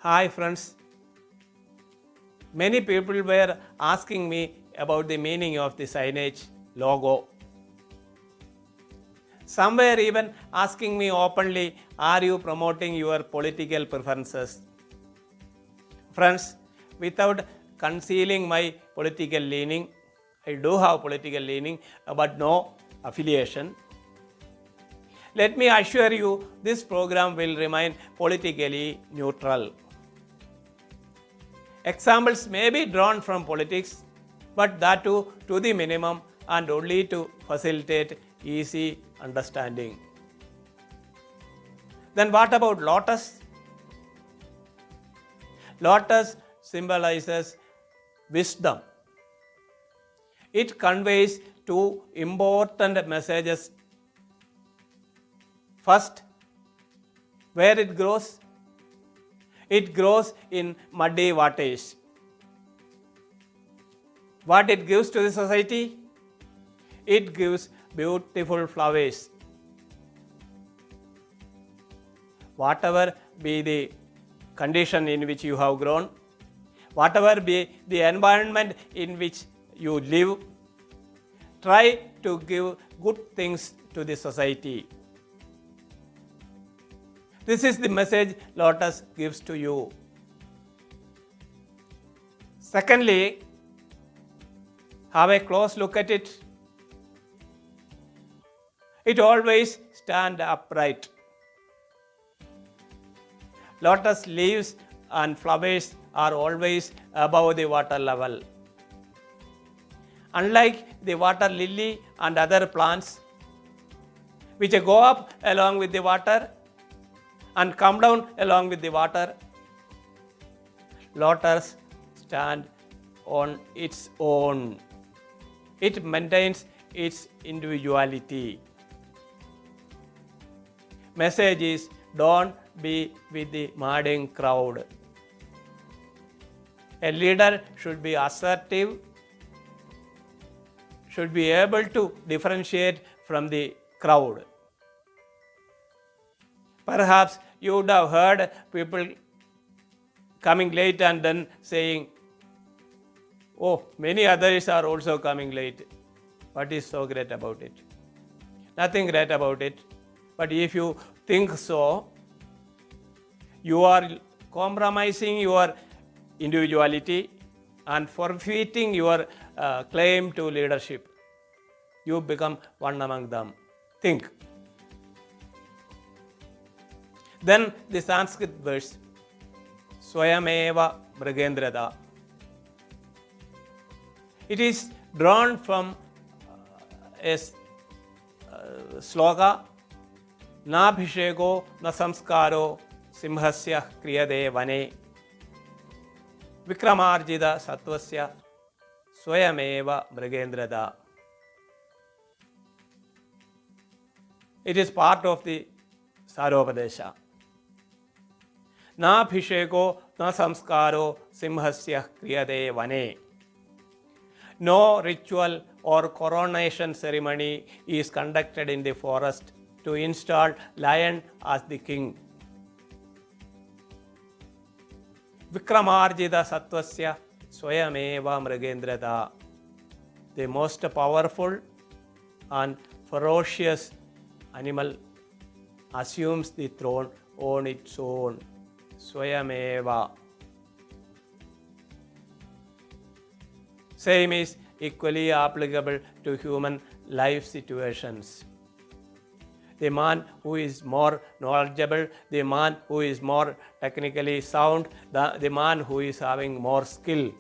Hi friends, many people were asking me about the meaning of the signage logo. Some were even asking me openly, are you promoting your political preferences? Friends, without concealing my political leaning, I do have political leaning but no affiliation. Let me assure you, this program will remain politically neutral. Examples may be drawn from politics, but that too to the minimum and only to facilitate easy understanding. Then what about lotus? Lotus symbolizes wisdom. It conveys two important messages. First, where it grows? It grows in muddy waters. What it gives to the society? It gives beautiful flowers. Whatever be the condition in which you have grown, whatever be the environment in which you live, try to give good things to the society. This is the message Lotus gives to you. Secondly, have a close look at it. It always stands upright. Lotus leaves and flowers are always above the water level. Unlike the water lily and other plants, which go up along with the water and come down along with the water, lotus stands on its own. It maintains its individuality. Message is, don't be with the madding crowd. A leader should be assertive, should be able to differentiate from the crowd. Perhaps you would have heard people coming late and then saying, oh, many others are also coming late. What is so great about it? Nothing great about it. But if you think so, you are compromising your individuality and forfeiting your claim to leadership. You become one among them. Think. Then the Sanskrit verse, Swayameva Mrigendrada. It is drawn from a sloka, Na bhishego na samskaro simhasya kriyade vane vikramarjida sattvasya swayameva mrigendrada. It is part of the Saropadesha. Na bhishego na samskaro simhasya kriyade vane. No ritual or coronation ceremony is conducted in the forest to install lion as the king. Vikramarjida sattvasya swayameva mrigendrada. The most powerful and ferocious animal assumes the throne on its own. Swayameva. Same is equally applicable to human life situations. The man who is more knowledgeable, the man who is more technically sound, the man who is having more skill,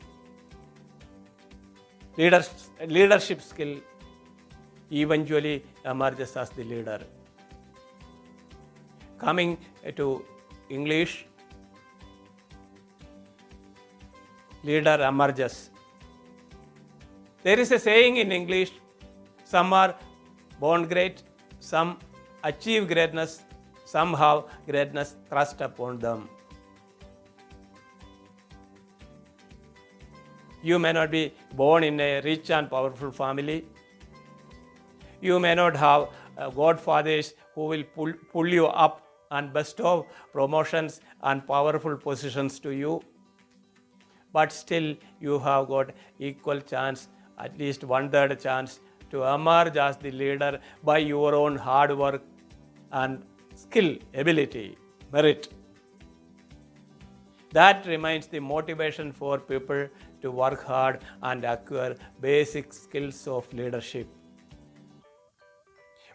leadership skill, eventually emerges as the leader. Coming to English, leader emerges. There is a saying in English, some are born great, some achieve greatness, some have greatness thrust upon them. You may not be born in a rich and powerful family. You may not have godfathers who will pull you up and bestow promotions and powerful positions to you. But still you have got equal chance, at least 1/3 chance to emerge as the leader by your own hard work and skill, ability, merit. That remains the motivation for people to work hard and acquire basic skills of leadership.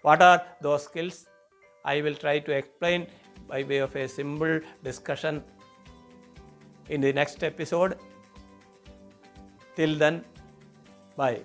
What are those skills? I will try to explain by way of a simple discussion in the next episode. Till then, bye.